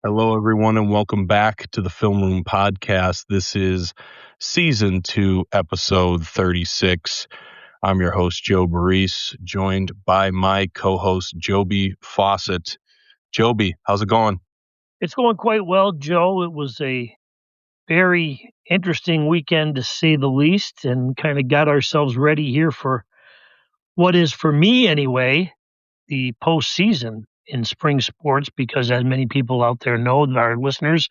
Hello, everyone, and welcome back to the Film Room Podcast. This is Season 2, Episode 36. I'm your host, Joe Baress, joined by my co-host, Joby Fawcett. Joby, how's it going? It's going quite well, Joe. It was a very interesting weekend, to say the least, and kind of got ourselves ready here for what is, for me anyway, the postseason in spring sports, because as many people out there know, our listeners,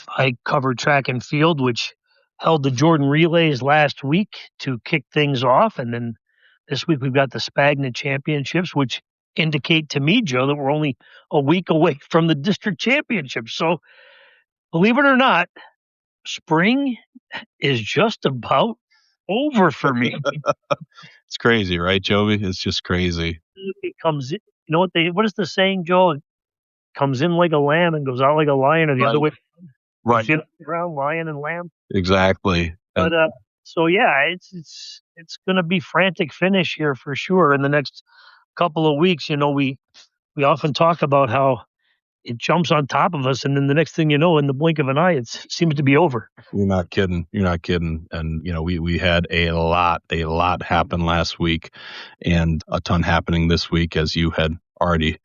I covered track and field, which held the Jordan Relays last week to kick things off. And then this week we've got the Spagna Championships, which indicate to me, Joe, that we're only a week away from the district championships. So believe it or not, spring is just about over for me. It's crazy, right, Joby? It's just crazy. It comes in, what is the saying, Joe? It comes in like a lamb and goes out like a lion, or the other way. Right. Around lion and lamb. Exactly. But so yeah, it's going to be frantic finish here for sure in the next couple of weeks. We often talk about how it jumps on top of us, and then the next thing you know, in the blink of an eye, it seems to be over. You're not kidding. And we had a lot happen last week, and a ton happening this week, as you had already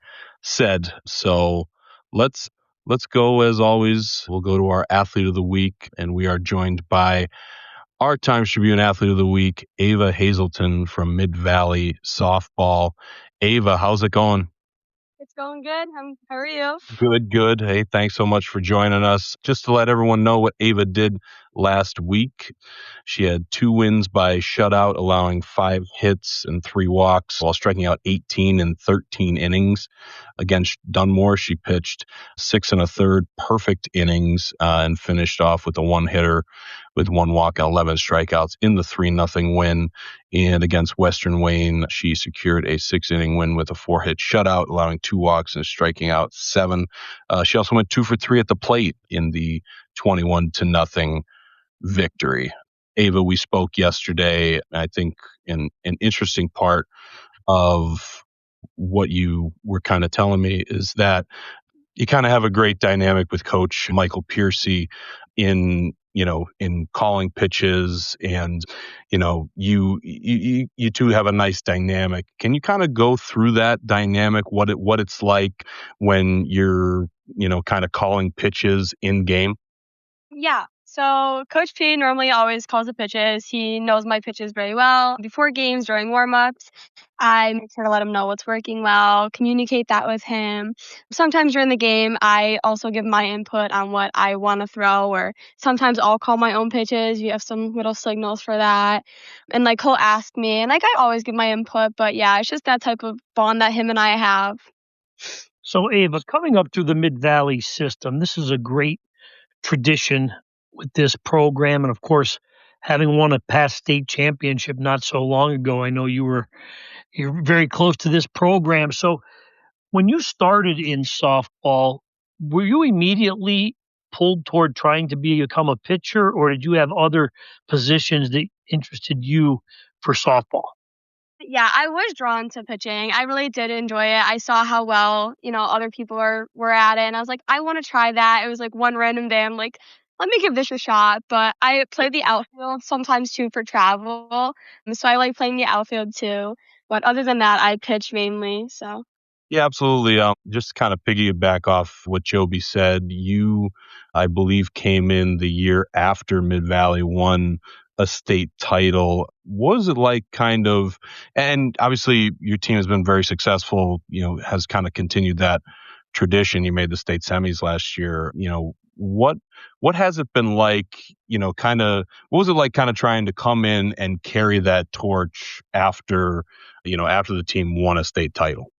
said. So let's go. As always, we'll go to our athlete of the week, and we are joined by our Times-Tribune Athlete of the Week, Ava Hazelton from Mid-Valley Softball. Ava, how's it going? It's going good. How are you? Good. Hey, thanks so much for joining us. Just to let everyone know what Ava did last week, she had 2 wins by shutout, allowing 5 hits and 3 walks while striking out 18 in 13 innings. Against Dunmore, she pitched 6 1/3 perfect innings and finished off with a 1-hitter with 1 walk and 11 strikeouts in the 3-0 win. And against Western Wayne, she secured a 6-inning win with a 4-hit shutout, allowing 2 walks and striking out 7. She also went 2 for 3 at the plate in the 21-0 victory. Ava, we spoke yesterday. I think an interesting part of what you were kind of telling me is that you kind of have a great dynamic with Coach Michael Piercy in calling pitches, and you two have a nice dynamic. Can you kind of go through that dynamic, what it's like when you're kind of calling pitches in game? Yeah. So Coach P normally always calls the pitches. He knows my pitches very well. Before games, during warm-ups, I make sure to let him know what's working well, communicate that with him. Sometimes during the game, I also give my input on what I want to throw, or sometimes I'll call my own pitches. You have some little signals for that. And he'll ask me, and I always give my input, but yeah, it's just that type of bond that him and I have. So Ava, coming up through the Mid-Valley system, this is a great tradition with this program, and of course, having won a past state championship not so long ago, I know you're very close to this program. So when you started in softball, were you immediately pulled toward trying to become a pitcher, or did you have other positions that interested you for softball? Yeah, I was drawn to pitching. I really did enjoy it. I saw how well, other people were at it, and I was like, I want to try that. It was like one random day, I'm like, let me give this a shot. But I play the outfield sometimes too for travel, so I like playing the outfield too. But other than that, I pitch mainly. So Yeah, absolutely. Just kind of piggyback off what Joby said. You, I believe, came in the year after Mid-Valley won a state title. What was it like, kind of, and obviously your team has been very successful, has kind of continued that tradition. You made the state semis last year. What has it been like, what was it like kind of trying to come in and carry that torch after the team won a state title?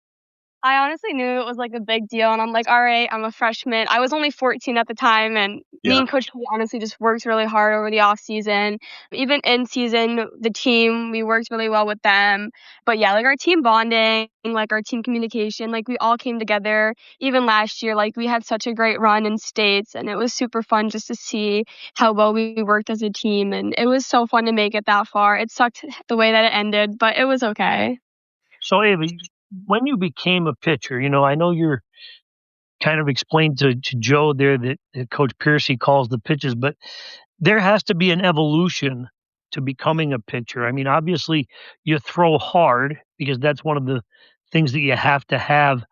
I honestly knew it was like a big deal, and I'm like, all right, I'm a freshman. I was only 14 at the time, and me and Coach P honestly just worked really hard over the off season. Even in season, the team, we worked really well with them. But yeah, our team bonding, our team communication, we all came together. Even last year, we had such a great run in states, and it was super fun just to see how well we worked as a team, and it was so fun to make it that far. It sucked the way that it ended, but it was okay. So Ava, when you became a pitcher, I know you're kind of explained to Joe there that Coach Piercy calls the pitches, but there has to be an evolution to becoming a pitcher. I mean, obviously, you throw hard because that's one of the things that you have to have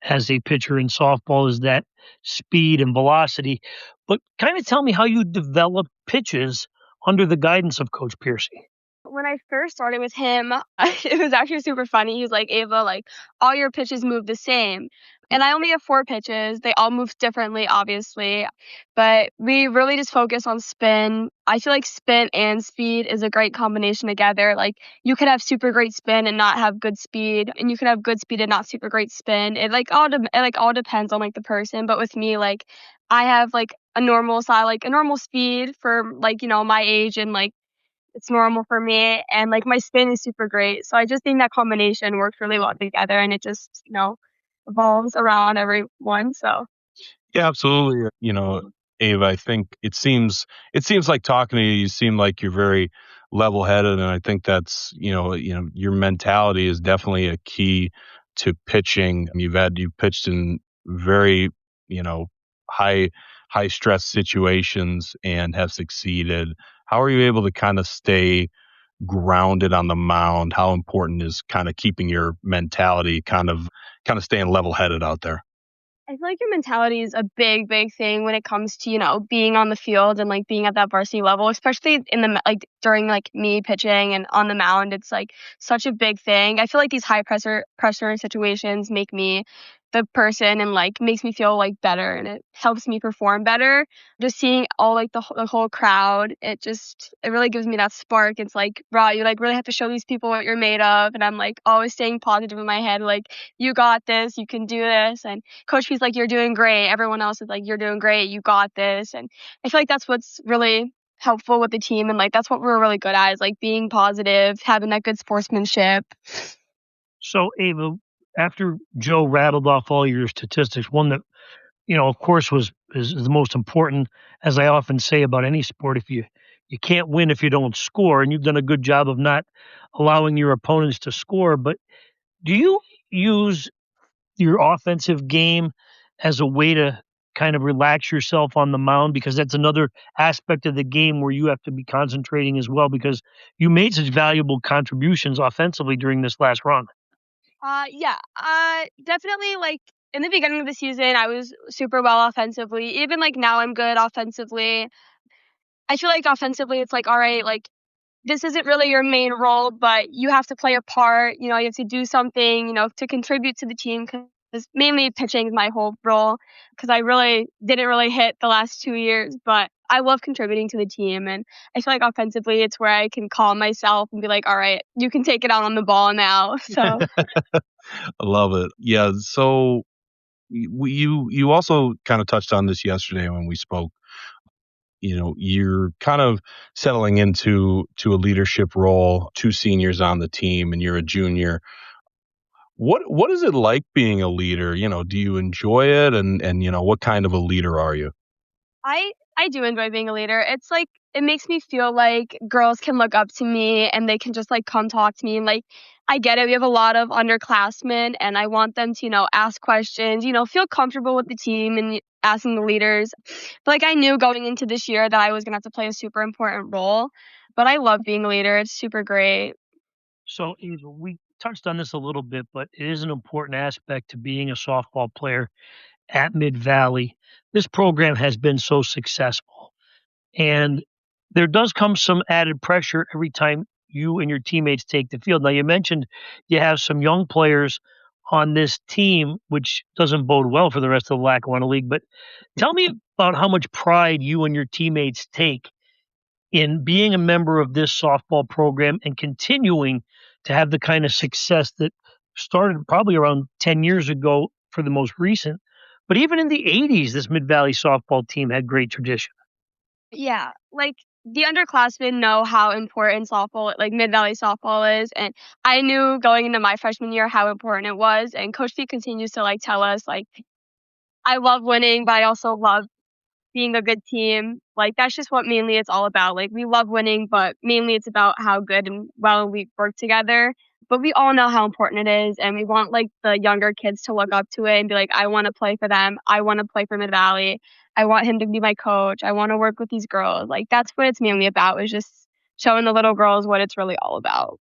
as a pitcher in softball is that speed and velocity. But kind of tell me how you develop pitches under the guidance of Coach Piercy. When I first started with him, it was actually super funny. He was like, Ava, like, all your pitches move the same. And I only have 4 pitches. They all move differently, obviously. But we really just focus on spin. I feel like spin and speed is a great combination together. Like, you could have super great spin and not have good speed. And you can have good speed and not super great spin. It all depends on like the person. But with me, like, I have like a normal style, like a normal speed for like, my age, and like it's normal for me, and like my spin is super great. So I just think that combination works really well together, and it just, evolves around everyone. So Yeah, absolutely. Ava, I think it seems like talking to you, you seem like you're very level-headed, and I think that's, your mentality is definitely a key to pitching. You've pitched in very, high stress situations and have succeeded. How are you able to kind of stay grounded on the mound? How important is kind of keeping your mentality kind of staying level-headed out there? I feel like your mentality is a big, big thing when it comes to, being on the field and like being at that varsity level, especially in the like during like me pitching and on the mound. It's like such a big thing. I feel like these high pressure situations make me the person and like makes me feel like better, and it helps me perform better. Just seeing all like the whole crowd, it really gives me that spark. It's like, wow, you like really have to show these people what you're made of. And I'm like always staying positive in my head, like, you got this, you can do this. And Coach P's like, you're doing great. Everyone else is like, you're doing great, you got this. And I feel like that's what's really helpful with the team, and like that's what we're really good at, is like being positive, having that good sportsmanship. So, Ava, after Joe rattled off all your statistics, one that, of course, is the most important, as I often say about any sport, if you can't win if you don't score, and you've done a good job of not allowing your opponents to score. But do you use your offensive game as a way to kind of relax yourself on the mound? Because that's another aspect of the game where you have to be concentrating as well, because you made such valuable contributions offensively during this last run. Yeah. Definitely, like, in the beginning of the season, I was super well offensively. Even, like, now I'm good offensively. I feel like offensively, it's like, all right, like, this isn't really your main role, but you have to play a part. You have to do something, to contribute to the team, because mainly pitching is my whole role, because I really didn't really hit the last 2 years, but I love contributing to the team. And I feel like offensively, it's where I can calm myself and be like, all right, you can take it out on the ball now. So I love it. Yeah. So you also kind of touched on this yesterday when we spoke. You're kind of settling into a leadership role, 2 seniors on the team, and you're a junior. What is it like being a leader? Do you enjoy it? And what kind of a leader are you? I do enjoy being a leader. It's like, it makes me feel like girls can look up to me and they can just like come talk to me. And like, I get it. We have a lot of underclassmen, and I want them to, ask questions, feel comfortable with the team and asking the leaders. But like, I knew going into this year that I was going to have to play a super important role, but I love being a leader. It's super great. So, Ava, we touched on this a little bit, but it is an important aspect to being a softball player at Mid Valley. This program has been so successful, and there does come some added pressure every time you and your teammates take the field. Now, you mentioned you have some young players on this team, which doesn't bode well for the rest of the Lackawanna League. But tell me about how much pride you and your teammates take in being a member of this softball program and continuing to have the kind of success that started probably around 10 years ago for the most recent. But even in the 80s, this Mid Valley softball team had great tradition. Yeah, like, the underclassmen know how important softball, like Mid Valley softball is, and I knew going into my freshman year how important it was. And Coach P continues to like tell us, like, I love winning, but I also love being a good team. Like, that's just what mainly it's all about. Like, we love winning, but mainly it's about how good and well we work together. But we all know how important it is, and we want like the younger kids to look up to it and be like, I want to play for them. I want to play for Mid Valley. I want him to be my coach. I want to work with these girls. Like that's what it's mainly about, is just showing the little girls what it's really all about.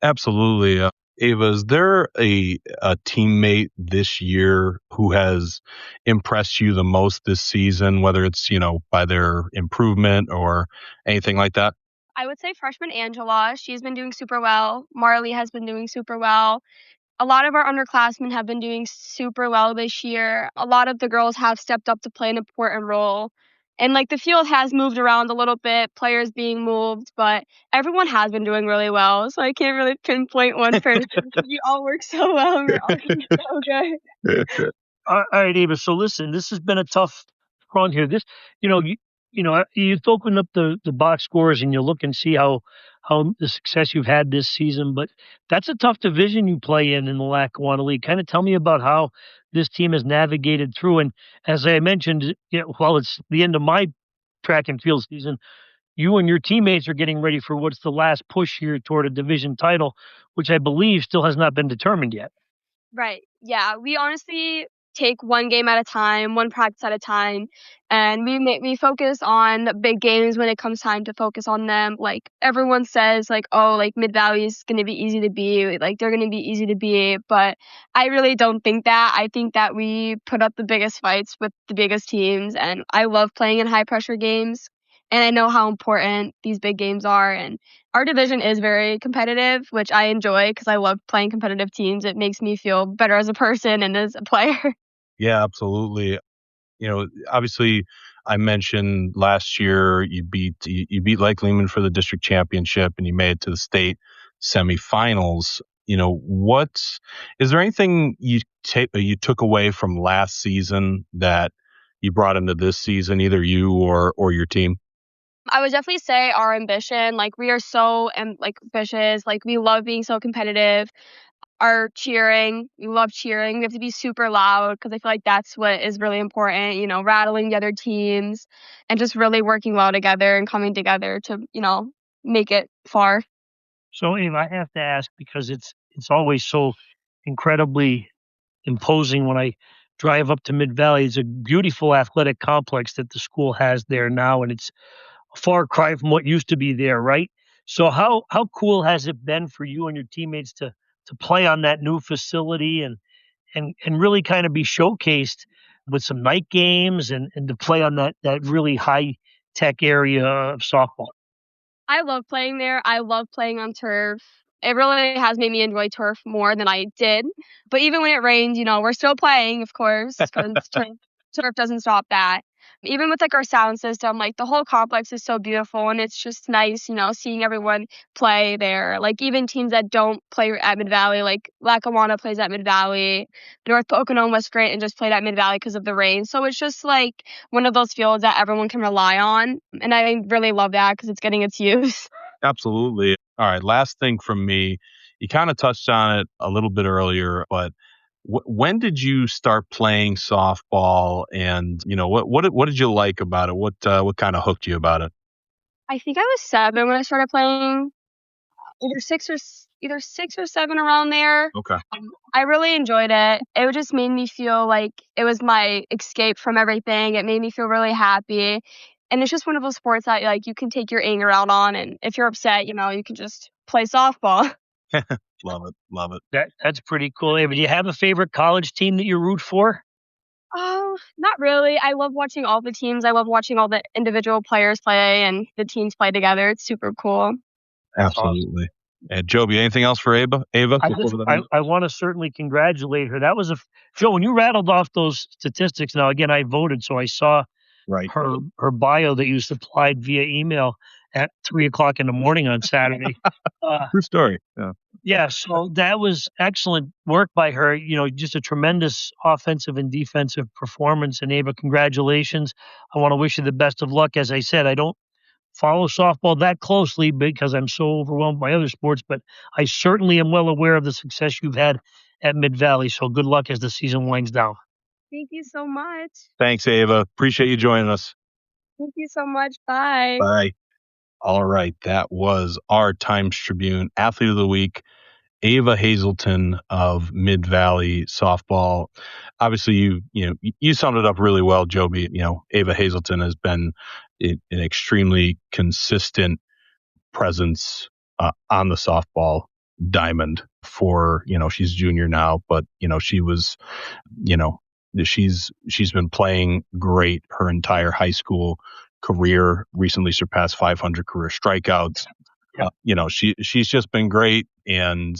Absolutely. Ava, is there a teammate this year who has impressed you the most this season, whether it's, by their improvement or anything like that? I would say freshman Angela. She's been doing super well. Marley has been doing super well. A lot of our underclassmen have been doing super well this year. A lot of the girls have stepped up to play an important role. And like the field has moved around a little bit, players being moved, but everyone has been doing really well. So I can't really pinpoint one person. You all work so well and we're all doing so good. All right, Ava. So listen, this has been a tough run here. This, you open up the box scores and you look and see how the success you've had this season. But that's a tough division you play in the Lackawanna League. Kind of tell me about how this team has navigated through. And as I mentioned, while it's the end of my track and field season, you and your teammates are getting ready for what's the last push here toward a division title, which I believe still has not been determined yet. Right. Yeah. We honestly take one game at a time, one practice at a time, and we focus on big games when it comes time to focus on them. Like everyone says, like, oh, like Mid Valley is going to be easy to beat, like they're going to be easy to beat, but I really don't think that. I think that we put up the biggest fights with the biggest teams, and I love playing in high pressure games. And I know how important these big games are. And our division is very competitive, which I enjoy because I love playing competitive teams. It makes me feel better as a person and as a player. Yeah, absolutely. Obviously, I mentioned last year you beat Lake Lehman for the district championship and you made it to the state semifinals. What is there anything you took away from last season that you brought into this season, either you or your team? I would definitely say our ambition. Like we are so ambitious. Like we love being so competitive. Our cheering, we love cheering. We have to be super loud because I feel like that's what is really important. Rattling the other teams and just really working well together and coming together to make it far. So, Ava, I have to ask because it's always so incredibly imposing when I drive up to Mid Valley. It's a beautiful athletic complex that the school has there now, and it's a far cry from what used to be there, right? So, how cool has it been for you and your teammates to play on that new facility and really kind of be showcased with some night games and to play on that really high tech area of softball? I love playing there. I love playing on turf. It really has made me enjoy turf more than I did. But even when it rains, we're still playing, of course, because turf doesn't stop that. Even with like our sound system, like the whole complex is so beautiful and it's just nice, seeing everyone play there. Like even teams that don't play at Mid Valley, like Lackawanna plays at Mid Valley, North Pocono and West Scranton just played at Mid Valley because of the rain. So it's just like one of those fields that everyone can rely on. And I really love that because it's getting its use. Absolutely. All right. Last thing from me. You kind of touched on it a little bit earlier, but when did you start playing softball? And what did you like about it? What kind of hooked you about it? I think I was 7 when I started playing, either 6 or 7 around there. Okay. I really enjoyed it. It just made me feel like it was my escape from everything. It made me feel really happy. And it's just one of those sports that like you can take your anger out on, and if you're upset, you can just play softball. Love it. That's pretty cool. Ava, do you have a favorite college team that you root for? Oh, not really. I love watching all the teams. I love watching all the individual players play and the teams play together. It's super cool. Absolutely. Awesome. And Joby, anything else for Ava? I want to certainly congratulate her. That was Joe, when you rattled off those statistics. Now, again, I voted, so I saw her bio that you supplied via email at 3:00 in the morning on Saturday. True story. Yeah. Yeah, so that was excellent work by her. Just a tremendous offensive and defensive performance. And Ava, congratulations. I want to wish you the best of luck. As I said, I don't follow softball that closely because I'm so overwhelmed by other sports, but I certainly am well aware of the success you've had at Mid Valley. So good luck as the season winds down. Thank you so much. Thanks, Ava. Appreciate you joining us. Thank you so much. Bye. Bye. All right. That was our Times-Tribune Athlete of the Week, Ava Hazelton of Mid-Valley softball. Obviously, you summed it up really well, Joby. Ava Hazelton has been an extremely consistent presence on the softball diamond for, she's junior now, but, she was, she's been playing great her entire high school career, recently surpassed 500 career strikeouts. She's just been great, and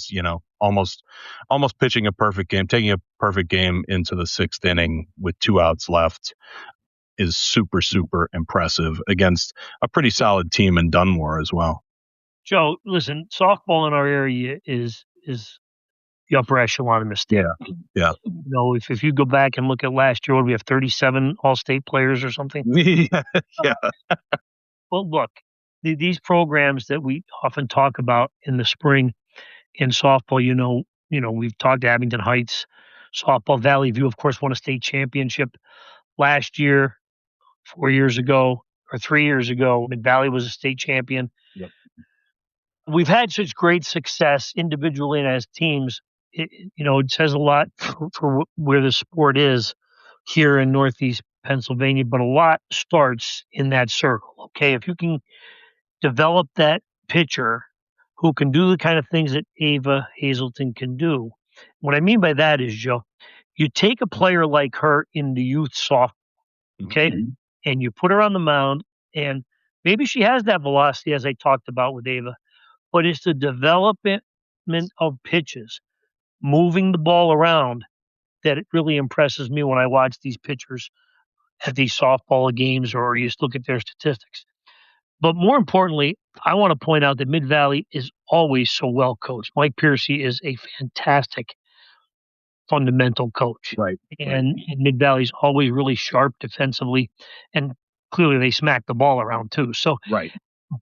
almost pitching a perfect game, taking a perfect game into the 6th inning with 2 outs left is super, super impressive against a pretty solid team in Dunmore as well. Joe, listen, softball in our area is the upper echelon in the state. Yeah. If you go back and look at last year, we have 37 all-state players or something? Yeah. Well, look, these programs that we often talk about in the spring in softball, we've talked to Abington Heights, softball. Valley View, of course, won a state championship last year, 4 years ago, or 3 years ago. Mid-Valley was a state champion. Yep. We've had such great success individually and as teams. It says a lot for where the sport is here in Northeast Pennsylvania, but a lot starts in that circle. Okay, if you can develop that pitcher who can do the kind of things that Ava Hazelton can do. What I mean by that is, Joe, you take a player like her in the youth softball, okay, and you put her on the mound, and maybe she has that velocity as I talked about with Ava, but it's the development of pitches, moving the ball around, that it really impresses me when I watch these pitchers at these softball games or you just look at their statistics. But more importantly, I want to point out that Mid-Valley is always so well coached. Mike Piercy is a fantastic fundamental coach. Right. And Mid-Valley's always really sharp defensively, and clearly they smack the ball around too. So, right.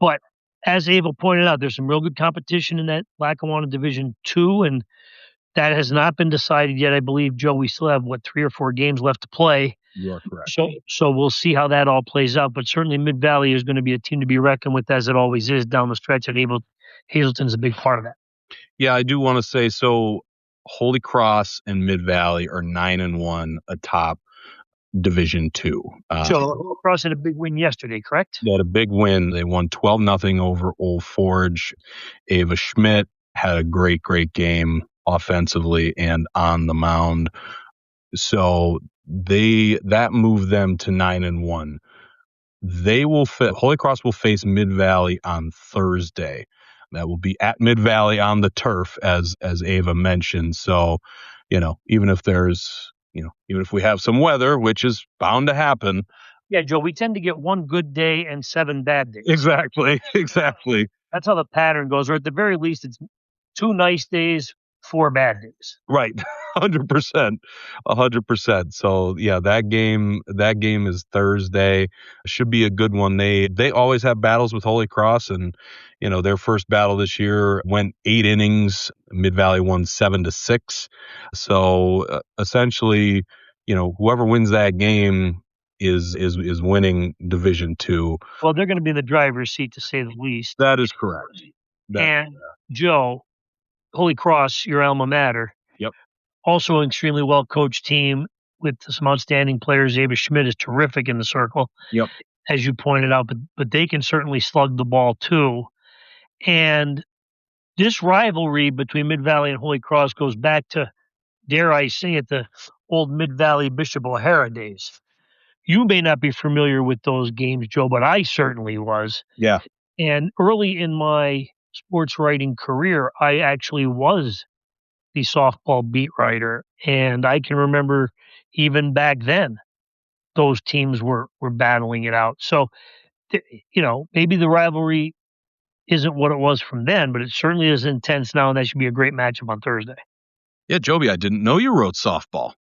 But as Ava pointed out, there's some real good competition in that Lackawanna Division 2, and that has not been decided yet. I believe, Joe, we still have, 3 or 4 games left to play. You are correct. So we'll see how that all plays out. But certainly Mid-Valley is going to be a team to be reckoned with, as it always is down the stretch, and Hazelton's a big part of that. Yeah, I do want to say, so Holy Cross and Mid-Valley are 9-1 atop Division 2. So Holy Cross had a big win yesterday, correct? They had a big win. They won 12-0 over Old Forge. Ava Schmidt had a great, great game offensively and on the mound. So that moved them to 9-1. Holy Cross will face Mid-Valley on Thursday. That will be at Mid-Valley on the turf, as Ava mentioned. So, even if we have some weather, which is bound to happen. Yeah, Joe, we tend to get 1 good day and 7 bad days. Exactly. That's how the pattern goes. Or at the very least, it's 2 nice days, 4 bad days. Right. 100%. So yeah, that game is Thursday. Should be a good one. They always have battles with Holy Cross, and their first battle this year went 8 innings. Mid-Valley won 7-6. So essentially, whoever wins that game is winning Division 2. Well, they're going to be in the driver's seat, to say the least. That is correct. Joe, Holy Cross, your alma mater. Yep. Also an extremely well-coached team with some outstanding players. Ava Schmidt is terrific in the circle. Yep. As you pointed out, but they can certainly slug the ball too. And this rivalry between Mid-Valley and Holy Cross goes back to, dare I say it, the old Mid-Valley Bishop O'Hara days. You may not be familiar with those games, Joe, but I certainly was. Yeah. And early in my sports writing career, I actually was the softball beat writer. And I can remember even back then, those teams were battling it out. So, maybe the rivalry isn't what it was from then, but it certainly is intense now, and that should be a great matchup on Thursday. Yeah, Joby, I didn't know you wrote softball.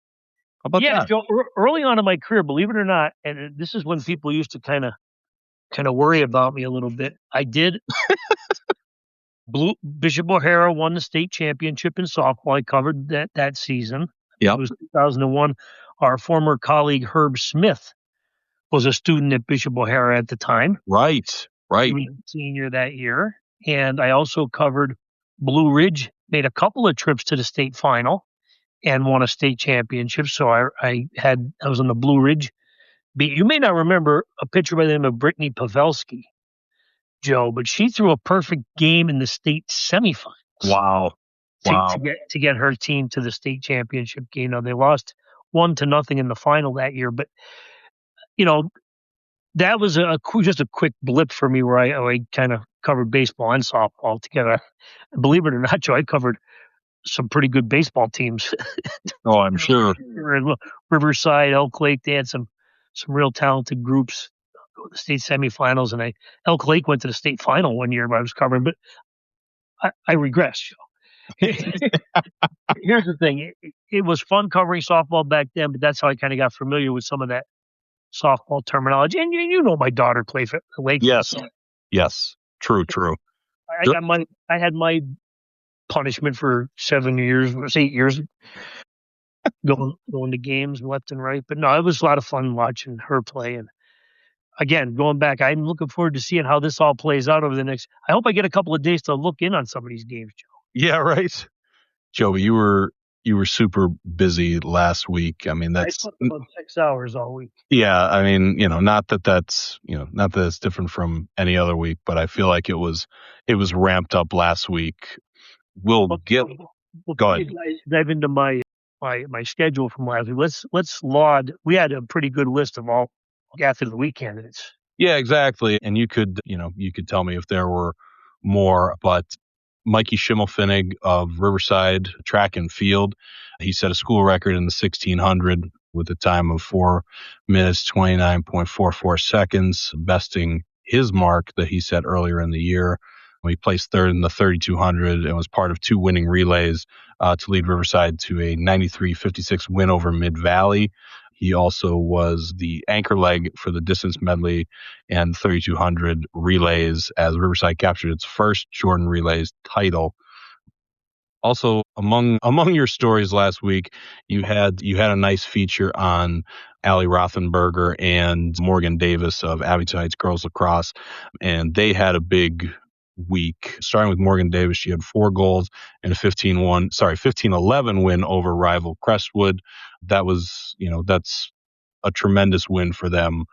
How about that? Yeah, Joe, early on in my career, believe it or not, and this is when people used to kind of worry about me a little bit. I did. Bishop O'Hara won the state championship in softball. I covered that season. Yep. It was 2001. Our former colleague Herb Smith was a student at Bishop O'Hara at the time. Right. He was a senior that year. And I also covered Blue Ridge made a couple of trips to the state final and won a state championship. So I was on the Blue Ridge beat. You may not remember a pitcher by the name of Brittany Pavelski, Joe, but she threw a perfect game in the state semifinals. Wow. To get her team to the state championship game. Now, they lost 1-0 in the final that year, but that was just a quick blip for me where I kind of covered baseball and softball together. Believe it or not, Joe, I covered some pretty good baseball teams. Oh, I'm sure. Riverside, Elk Lake, they had some real talented groups go to the state semifinals, and Elk Lake went to the state final one year I was covering, but I regress, Joe. Here's the thing. It was fun covering softball back then, but that's how I kind of got familiar with some of that softball terminology. And my daughter played for Lake. Yes. So Yes. True. I had my punishment for 8 years going to games left and right. But no, it was a lot of fun watching her play. And again, going back, I'm looking forward to seeing how this all plays out over the next. I hope I get a couple of days to look in on some of these games, Joe. Yeah, right. Joby, you were super busy last week. I mean, that's I slept about 6 hours all week. Yeah, I mean, not that it's different from any other week, but I feel like it was ramped up last week. Go ahead. Dive into my schedule from last week. Let's laud. We had a pretty good list of all athlete of the week candidates. Yeah, exactly. And you could tell me if there were more, but Mikey Schimmelfinnig of Riverside Track and Field, he set a school record in the 1600 with a time of 4 minutes, 29.44 seconds, besting his mark that he set earlier in the year. He placed third in the 3200 and was part of 2 winning relays to lead Riverside to a 93-56 win over Mid-Valley. He also was the anchor leg for the distance medley and 3200 relays as Riverside captured its first Jordan Relays title. Also, among your stories last week, you had a nice feature on Allie Rothenberger and Morgan Davis of Abington Heights Girls Lacrosse, and they had a big week. Starting with Morgan Davis, she had 4 goals and a 15-11 win over rival Crestwood. That was, that's a tremendous win for them.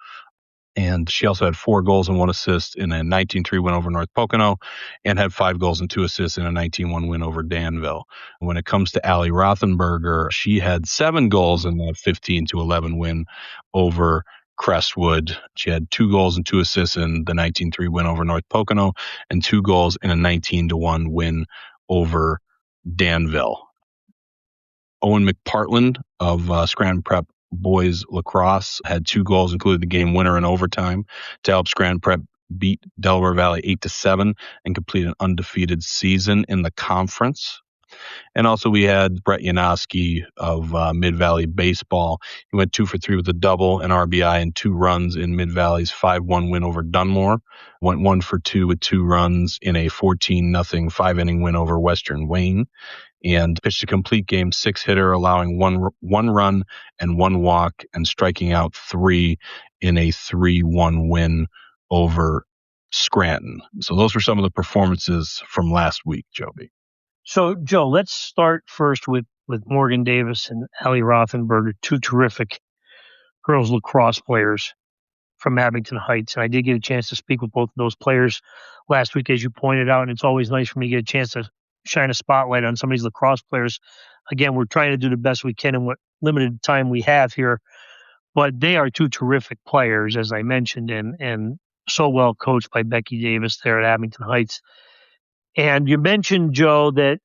And she also had 4 goals and 1 assist in a 19-3 win over North Pocono and had 5 goals and 2 assists in a 19-1 win over Danville. When it comes to Allie Rothenberger, she had 7 goals in a 15-11 win over Crestwood. She had 2 goals and 2 assists in the 19-3 win over North Pocono and 2 goals in a 19-1 win over Danville. Owen McPartland of Scranton Prep Boys Lacrosse had 2 goals, including the game winner in overtime, to help Scranton Prep beat Delaware Valley 8-7 and complete an undefeated season in the conference. And also we had Brett Yanowski of Mid-Valley Baseball. He went 2 for 3 with a double, an RBI, and 2 runs in Mid-Valley's 5-1 win over Dunmore. Went 1 for 2 with 2 runs in a 14-0 5-inning win over Western Wayne. And pitched a complete game 6-hitter, allowing one run and 1 walk and striking out 3 in a 3-1 win over Scranton. So those were some of the performances from last week, Joby. So, Joe, let's start first with Morgan Davis and Allie Rothenberger, 2 terrific girls lacrosse players from Abington Heights. And I did get a chance to speak with both of those players last week, as you pointed out, and it's always nice for me to get a chance to shine a spotlight on some of these lacrosse players. Again, we're trying to do the best we can in what limited time we have here, but they are 2 terrific players, as I mentioned, and so well coached by Becky Davis there at Abington Heights. And you mentioned, Joe, that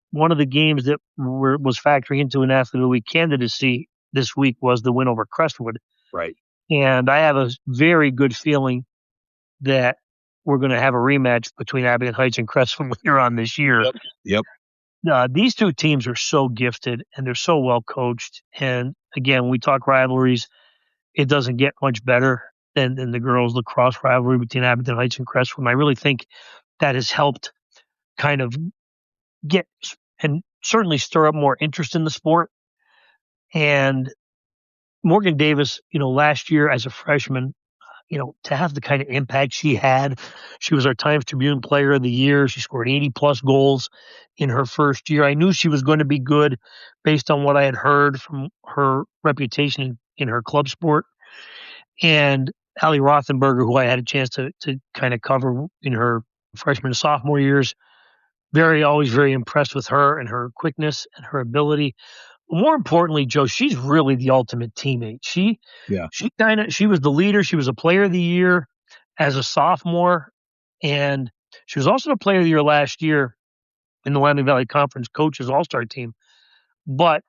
one of the games that was factoring into an Athlete of the Week candidacy this week was the win over Crestwood. Right. And I have a very good feeling that we're going to have a rematch between Abington Heights and Crestwood later on this year. Yep. These 2 teams are so gifted and they're so well coached. And again, when we talk rivalries, it doesn't get much better than the girls' lacrosse rivalry between Abington Heights and Crestwood. And I really think that has helped kind of get and certainly stir up more interest in the sport. And Morgan Davis, last year as a freshman, to have the kind of impact she had. She was our Times-Tribune Player of the Year. She scored 80-plus goals in her first year. I knew she was going to be good based on what I had heard from her reputation in her club sport. And Allie Rothenberger, who I had a chance to kind of cover in her freshman and sophomore years, always very impressed with her and her quickness and her ability. More importantly, Joe, she's really the ultimate teammate. She was the leader. She was a Player of the Year as a sophomore, and she was also a Player of the Year last year in the Wyoming Valley Conference Coaches All-Star Team. But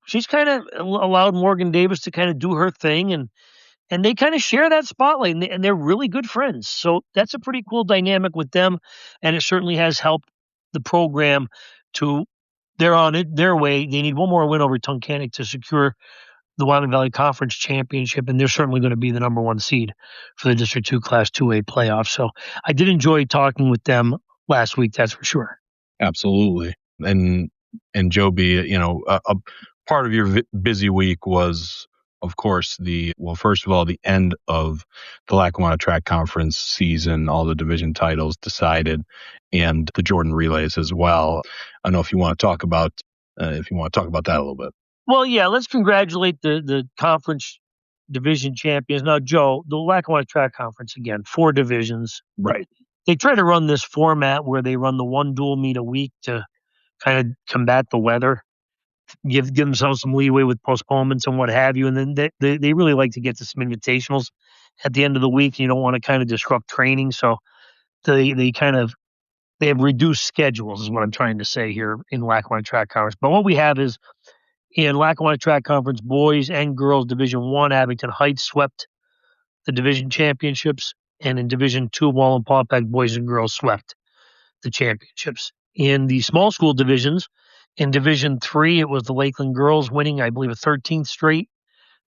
she's kind of allowed Morgan Davis to kind of do her thing, and they kind of share that spotlight, and they're really good friends. So that's a pretty cool dynamic with them, and it certainly has helped the program to. They're on it their way. They need one more win over Tunkhannock to secure the Wyoming Valley Conference Championship, and they're certainly going to be the number one seed for the District 2 Class 2A playoff. So I did enjoy talking with them last week, that's for sure. Absolutely. And Joby, a part of your busy week was, of course, first of all, the end of the Lackawanna Track Conference season, all the division titles decided, and the Jordan Relays as well. I don't know if you want to talk about that a little bit. Well, yeah, let's congratulate the conference division champions. Now, Joe, the Lackawanna Track Conference, again, 4 divisions. Right. They try to run this format where they run the one dual meet a week to kind of combat the weather, give themselves some leeway with postponements and what have you. And then they really like to get to some invitationals at the end of the week. You don't want to kind of disrupt training. So they have reduced schedules is what I'm trying to say here in Lackawanna Track Conference. But what we have is in Lackawanna Track Conference, boys and girls Division 1, Abington Heights swept the division championships. And in Division 2, Wallenpaupack boys and girls swept the championships. In the small school divisions, in Division 3, it was the Lakeland girls winning, I believe, a 13th straight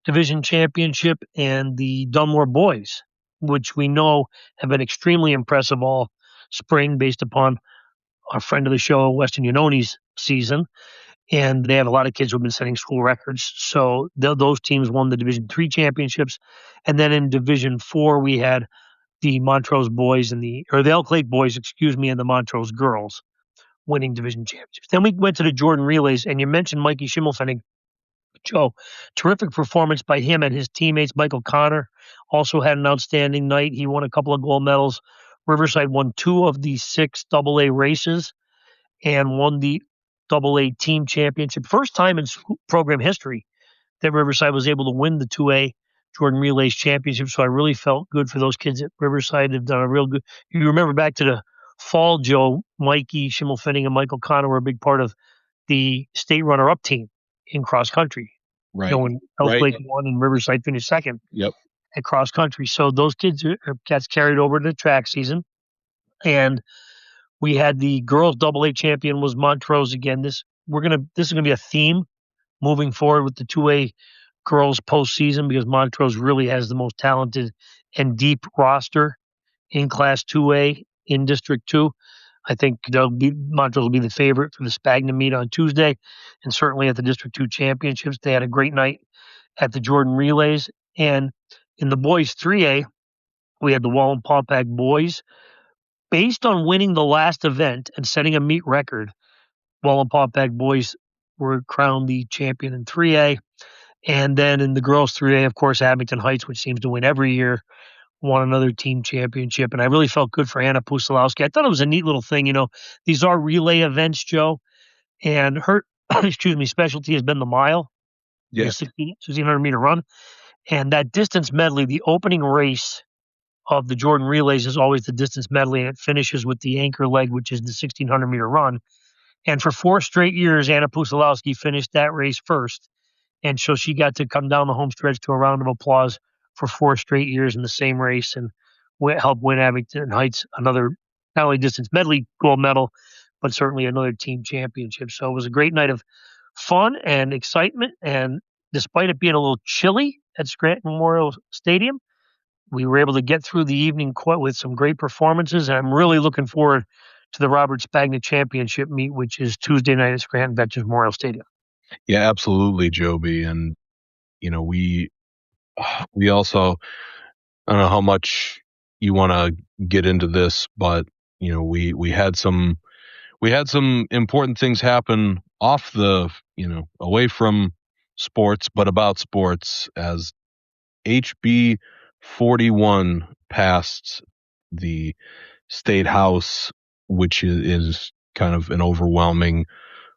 division championship, and the Dunmore boys, which we know have been extremely impressive all spring based upon our friend of the show, Weston Unoni's season. And they have a lot of kids who have been setting school records. So those teams won the Division 3 championships. And then in Division 4, we had the Montrose boys and the Elk Lake boys, and the Montrose girls winning division championships. Then we went to the Jordan Relays, and you mentioned Mikey Schimmelfennig. Joe, terrific performance by him and his teammates. Michael Connor also had an outstanding night. He won a couple of gold medals. Riverside won 2 of the 6 AA races and won the AA team championship. First time in program history that Riverside was able to win the 2A Jordan Relays Championship. So I really felt good for those kids at Riverside. They've done a real good. You remember back to the fall, Joe, Mikey Schimmelfennig and Michael Connor were a big part of the state runner-up team in cross country. Right. When Elk Lake won and Riverside finished second. Yep. At cross country. So those kids gets carried over to the track season. And we had the girls AA champion was Montrose again. This is gonna be a theme moving forward with the 2A girls postseason, because Montrose really has the most talented and deep roster in Class 2A in District 2. I think Montrose will be the favorite for the Spagna meet on Tuesday, and certainly at the District 2 championships. They had a great night at the Jordan Relays. And in the boys 3A, we had the Wallenpaupack boys. Based on winning the last event and setting a meet record, Wallenpaupack boys were crowned the champion in 3A. And then in the girls 3A, of course, Abington Heights, which seems to win every year, won another team championship. And I really felt good for Anna Pusilowski. I thought it was a neat little thing. These are relay events, Joe. And her, specialty has been the mile. Yes. The 1,600 meter run. And that distance medley, the opening race of the Jordan Relays is always the distance medley, and it finishes with the anchor leg, which is the 1,600 meter run. And for 4 straight years, Anna Pusilowski finished that race first. And so she got to come down the home stretch to a round of applause for 4 straight years in the same race, and helped win Abington Heights another, not only distance medley gold medal, but certainly another team championship. So it was a great night of fun and excitement. And despite it being a little chilly at Scranton Memorial Stadium, we were able to get through the evening with some great performances. And I'm really looking forward to the Robert Spagna Championship meet, which is Tuesday night at Scranton Veterans Memorial Stadium. Yeah, absolutely, Joby. And, we also, I don't know how much you want to get into this, but we had some important things happen off the away from sports, but about sports, as HB 41 passed the state house, which is kind of an overwhelming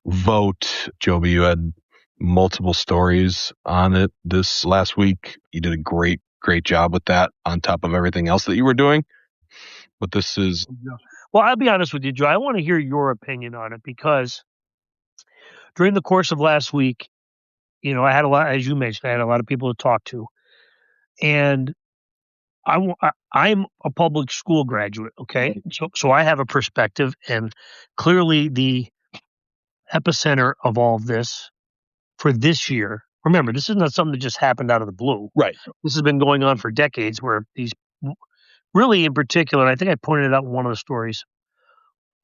vote. Joby, you had multiple stories on it this last week. You did a great job with that on top of everything else that you were doing. But this is... Well, I'll be honest with you, Joe. I want to hear your opinion on it, because during the course of last week, I had a lot, as you mentioned, I had a lot of people to talk to. And I'm a public school graduate, okay? So I have a perspective, and clearly the epicenter of all of this for this year. Remember, this is not something that just happened out of the blue. Right. This has been going on for decades, where these really in particular, and I think I pointed it out in one of the stories,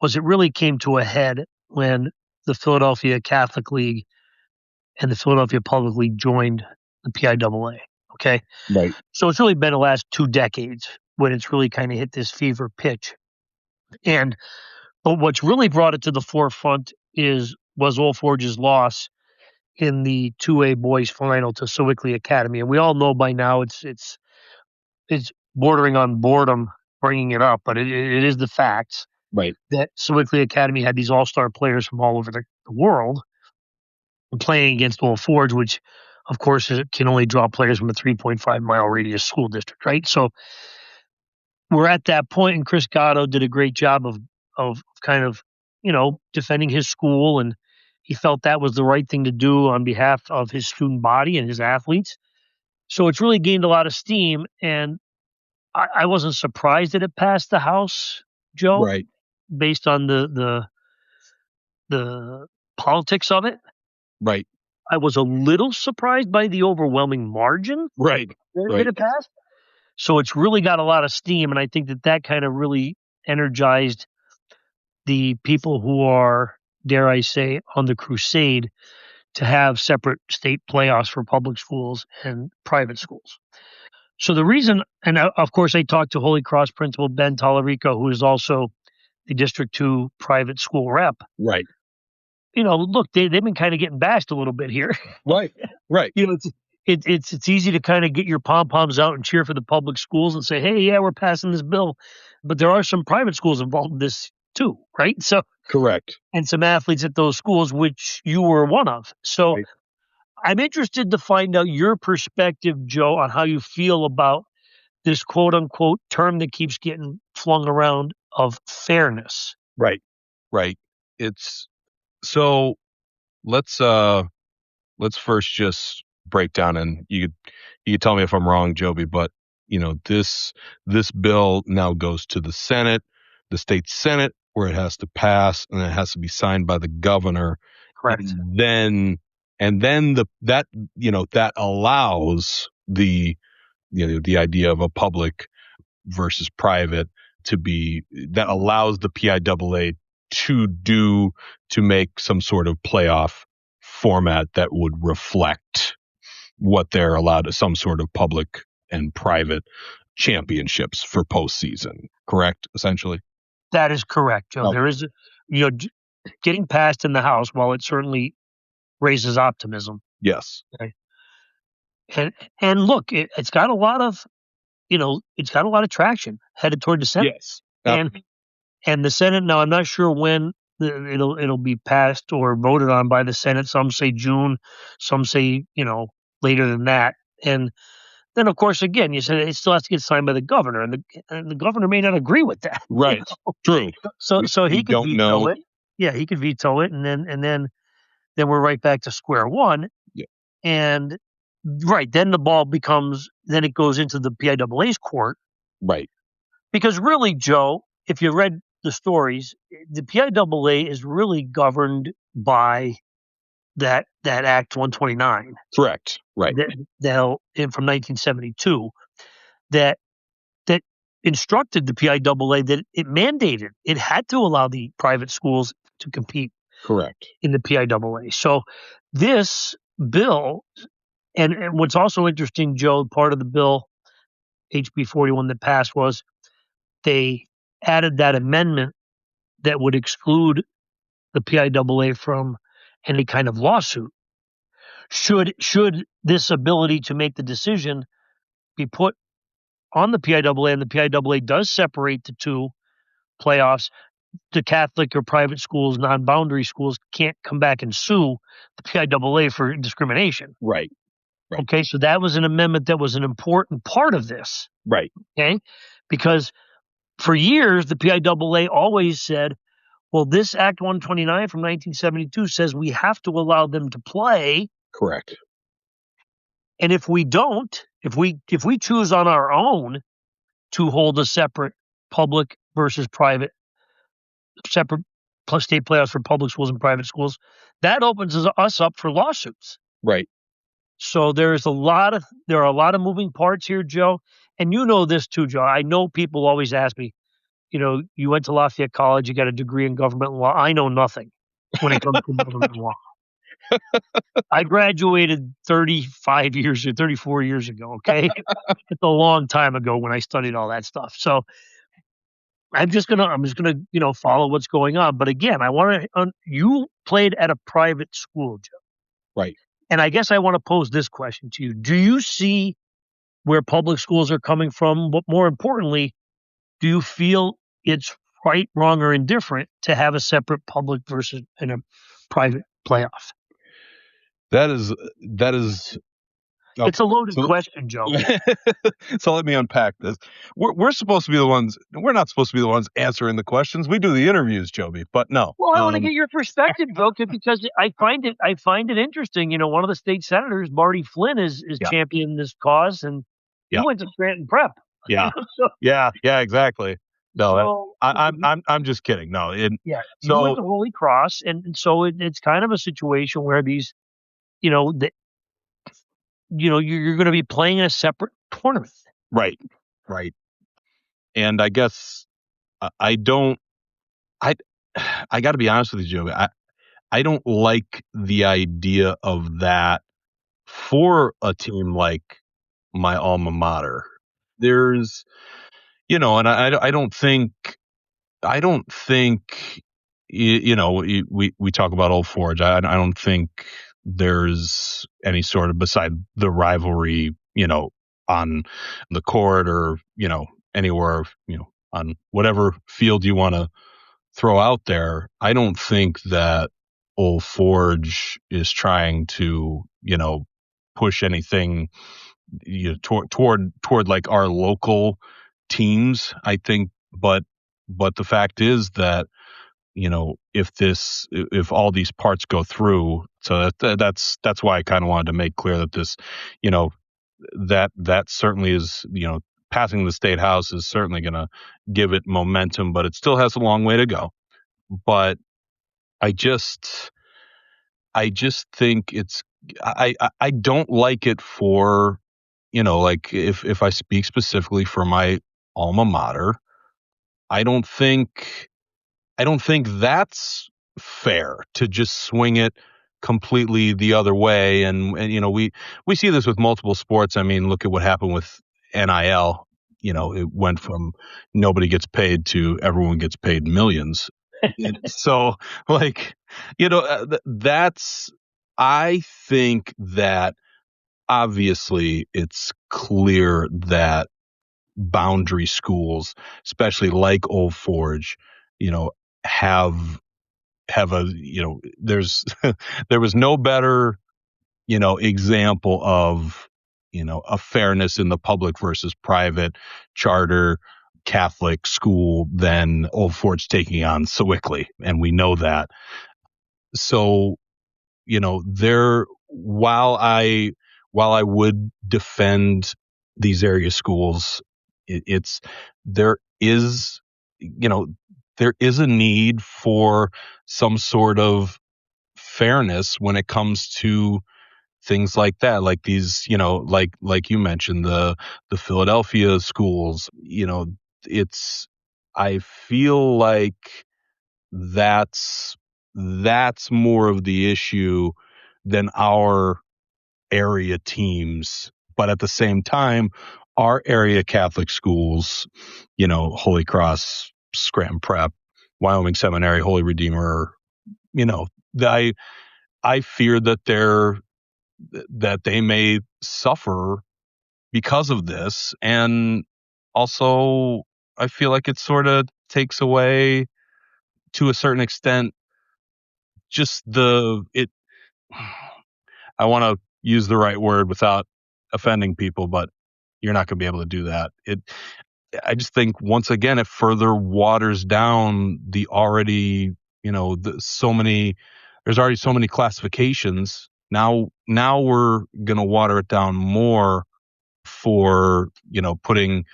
was it really came to a head when the Philadelphia Catholic League and the Philadelphia Public League joined the PIAA. Okay. Right. So it's really been the last 2 decades when it's really kind of hit this fever pitch. But what's really brought it to the forefront was Old Forge's loss in the 2A boys final to Sewickley Academy. And we all know by now it's bordering on boredom bringing it up, but it is the facts. Right. That Sewickley Academy had these all-star players from all over the world playing against Old Forge, which, of course, can only draw players from a 3.5-mile radius school district, right? So we're at that point, and Chris Gatto did a great job of kind of, defending his school, and he felt that was the right thing to do on behalf of his student body and his athletes. So it's really gained a lot of steam, and I wasn't surprised that it passed the House, Joe. Right. Based on the politics of it. Right. I was a little surprised by the overwhelming margin. Right. That it passed. So it's really got a lot of steam, and I think that kind of really energized the people who are, dare I say, on the crusade to have separate state playoffs for public schools and private schools. So the reason, and of course I talked to Holy Cross Principal Ben Tallarico, who is also the District 2 private school rep. Right. Look, they've been kind of getting bashed a little bit here. Right. Right. It's easy to kind of get your pom-poms out and cheer for the public schools and say, hey, yeah, we're passing this bill. But there are some private schools involved in this too, right? So correct. And some athletes at those schools, which you were one of. So right. I'm interested to find out your perspective, Joe, on how you feel about this quote unquote term that keeps getting flung around of fairness. Right. Right. It's so let's first just break down, and you tell me if I'm wrong, Joby, but this bill now goes to the Senate, the state Senate, where it has to pass, and it has to be signed by the governor. Correct. And then that allows the idea of a public versus private to be, that allows the PIAA to make some sort of playoff format that would reflect what they're allowed to, some sort of public and private championships for postseason. Correct, essentially? That is correct, Joe. There is, getting passed in the House, while it certainly raises optimism. Yes. Okay. And look, it's got a lot of, traction headed toward the Senate. Yes. And the Senate, now I'm not sure when it'll be passed or voted on by the Senate. Some say June, some say, later than that. And then, of course, again, you said it still has to get signed by the governor, and the governor may not agree with that. Right. True. So he could veto it. Yeah, he could veto it, and then we're right back to square one. Yeah. And right, then the ball becomes, then it goes into the PIAA's court. Right. Because really, Joe, if you read the stories, the PIAA is really governed by that Act 129. Correct. Right. From 1972 that instructed the PIAA that it mandated, it had to allow the private schools to compete. Correct. In the PIAA. So this bill, and what's also interesting, Joe, part of the bill HB 41 that passed was they added that amendment that would exclude the PIAA from any kind of lawsuit. Should this ability to make the decision be put on the PIAA, and the PIAA does separate the two playoffs, the Catholic or private schools, non-boundary schools can't come back and sue the PIAA for discrimination. Right. Okay, so that was an amendment that was an important part of this. Right. Okay, because for years the PIAA always said, well, this Act 129 from 1972 says we have to allow them to play. Correct. And if we don't, if we choose on our own to hold a separate public versus private, separate state playoffs for public schools and private schools, that opens us up for lawsuits. Right. So there are a lot of moving parts here, Joe. And you know this too, Joe. I know people always ask me, you went to Lafayette College, you got a degree in government law. I know nothing when it comes to government law. I graduated 34 years ago. Okay. It's a long time ago when I studied all that stuff. So I'm just gonna, follow what's going on. But again, I want to, you played at a private school, Joe. Right. And I guess I want to pose this question to you. Do you see where public schools are coming from? But more importantly, do you feel it's right, wrong, or indifferent to have a separate public versus and a private playoff? That is. It's a loaded question, Joe. So let me unpack this. We're supposed to be the ones. We're not supposed to be the ones answering the questions. We do the interviews, Joby. But no. Well, I want to get your perspective, Joe, because I find it interesting. One of the state senators, Marty Flynn, is championing this cause, and he went to Scranton Prep. Yeah. Yeah. Exactly. No, I'm just kidding. No. You went to Holy Cross, and so it's kind of a situation where these, you're going to be playing a separate tournament. Right. And I guess I got to be honest with you, Joby. I don't like the idea of that for a team like my alma mater. There's, and I don't think, we talk about Old Forge. I don't think there's any sort of, beside the rivalry, on the court or, anywhere, on whatever field you want to throw out there. I don't think that Old Forge is trying to, push anything toward like our local teams, I think. But the fact is that, if all these parts go through, so that's why I kind of wanted to make clear that this, that certainly is, passing the state house is certainly going to give it momentum, but it still has a long way to go. But I just think I don't like it for, like if I speak specifically for my alma mater, I don't think that's fair to just swing it completely the other way. And we see this with multiple sports. I mean, look at what happened with NIL. It went from nobody gets paid to everyone gets paid millions. So like, I think that obviously it's clear that boundary schools, especially like Old Forge, have a, there was no better, example of, a fairness in the public versus private charter Catholic school than Old Forge taking on Sewickley. And we know that. So, while I would defend these area schools, there is a need for some sort of fairness when it comes to things like that, like these, like you mentioned, the Philadelphia schools. I feel like that's more of the issue than our area teams. But at the same time, our area Catholic schools, Holy Cross, Scranton Prep, Wyoming Seminary, Holy Redeemer, I fear that they may suffer because of this. And also, I feel like it sort of takes away, to a certain extent, just I want to use the right word without offending people, but you're not going to be able to do that. I just think, once again, it further waters down the already, there's already so many classifications. Now we're going to water it down more for, putting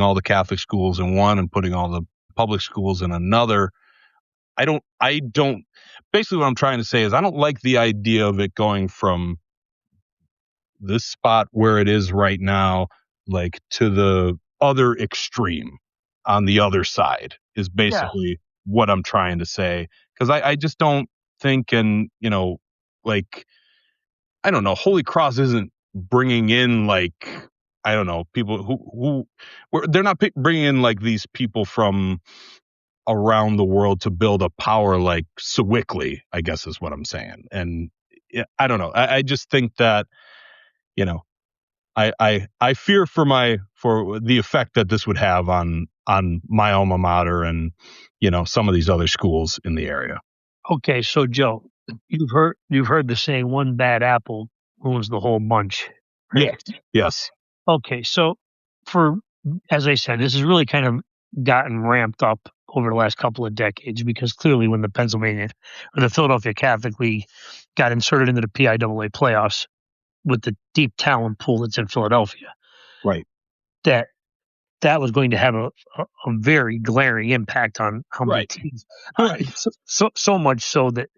all the Catholic schools in one and putting all the public schools in another. I don't, basically what I'm trying to say is I don't like the idea of it going from this spot where it is right now, like, to the other extreme on the other side, is basically what I'm trying to say. Cause I just don't think, and, like, I don't know, Holy Cross isn't bringing in, like, I don't know, people they're not bringing in, like, these people from around the world to build a power like Sewickley, I guess is what I'm saying. And I don't know. I just think that, I fear for the effect that this would have on my alma mater and, some of these other schools in the area. Okay, so Joe, you've heard the saying, one bad apple ruins the whole bunch. Right? Yes. Okay, so as I said, this has really kind of gotten ramped up over the last couple of decades, because clearly when the Philadelphia Catholic League got inserted into the PIAA playoffs with the deep talent pool that's in Philadelphia, right, that was going to have a very glaring impact on how many teams. Right. So much so that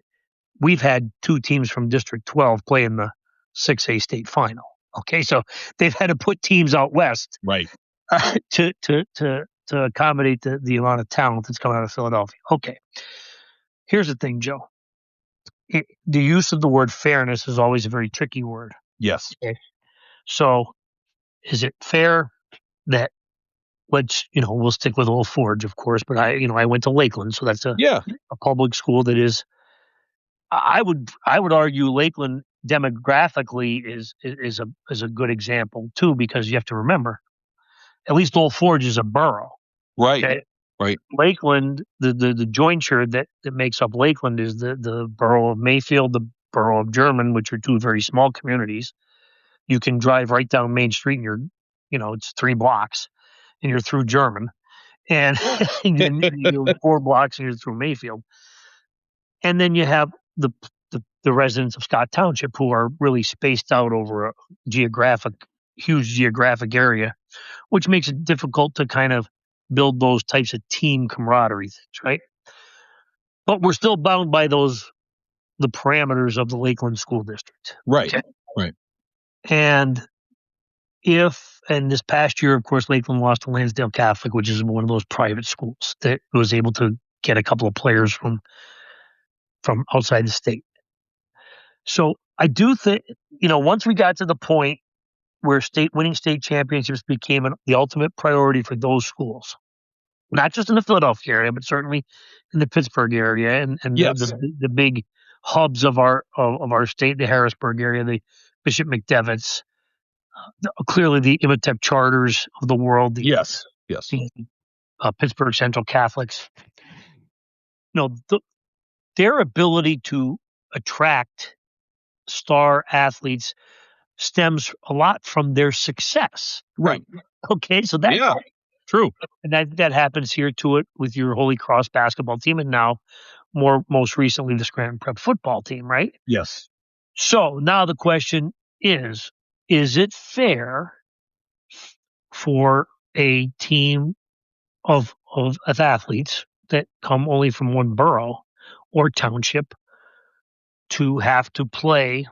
we've had two teams from District 12 play in the 6A state final. Okay, so they've had to put teams out west, right, to accommodate the amount of talent that's coming out of Philadelphia. Okay, here's the thing, Joe. The use of the word fairness is always a very tricky word. Yes. Okay. So, is it fair that, we'll stick with Old Forge, of course, but I went to Lakeland, so that's a public school that is. I would argue Lakeland demographically is a good example too, because you have to remember, at least Old Forge is a borough. Right. Okay? Right. Lakeland, the jointure that makes up Lakeland is the borough of Mayfield, the borough of German, which are two very small communities. You can drive right down Main Street and it's 3 blocks and you're through German, and you're 4 blocks and you're through Mayfield. And then you have the residents of Scott Township, who are really spaced out over a huge geographic area, which makes it difficult to kind of build those types of team camaraderie things, right? But we're still bound by the parameters of the Lakeland School District. Right. Okay? Right. And this past year, of course, Lakeland lost to Lansdale Catholic, which is one of those private schools that was able to get a couple of players from outside the state. So I do think, once we got to the point where winning state championships became the ultimate priority for those schools, not just in the Philadelphia area, but certainly in the Pittsburgh area and yes, the big hubs of our state, the Harrisburg area, the Bishop McDevitt's, clearly the Imhotep Charters of the world. The Pittsburgh Central Catholics. Their ability to attract star athletes stems a lot from their success. Right. Okay, so that true. And that happens here to it with your Holy Cross basketball team, and now most recently the Scranton Prep football team, right? Yes. So now the question is it fair for a team of athletes that come only from one borough or township to have to play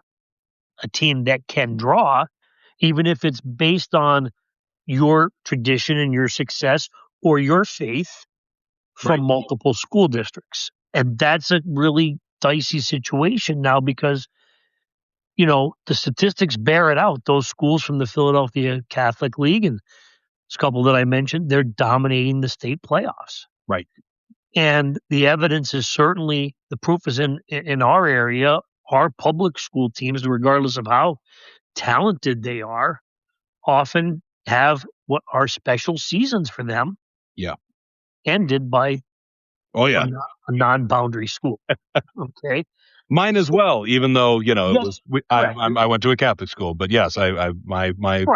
a team that can draw, even if it's based on your tradition and your success or your faith from multiple school districts? And that's a really dicey situation now, because the statistics bear it out. Those schools from the Philadelphia Catholic League and a couple that I mentioned, they're dominating the state playoffs. Right. And the evidence is certainly, the proof is in our area. Our public school teams, regardless of how talented they are, often have what are special seasons for them. Yeah. Ended by a non-boundary school. Okay. Mine as well, even though, Yes, it was, I went to a Catholic school, but yes, my